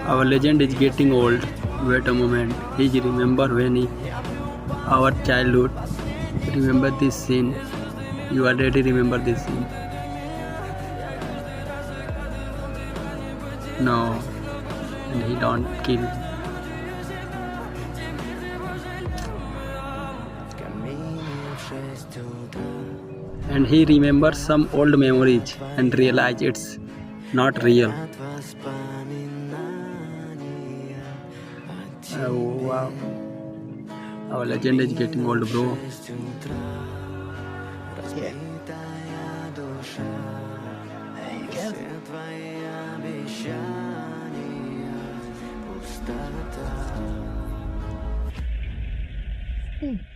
Our legend is getting old. Wait a moment. He remember when our childhood. Remember this scene. You already remember this scene. No, and he don't kill. And he remembers some old memories and realize it's not real. Oh wow. Our legend is getting old, bro. Yeah. There you go.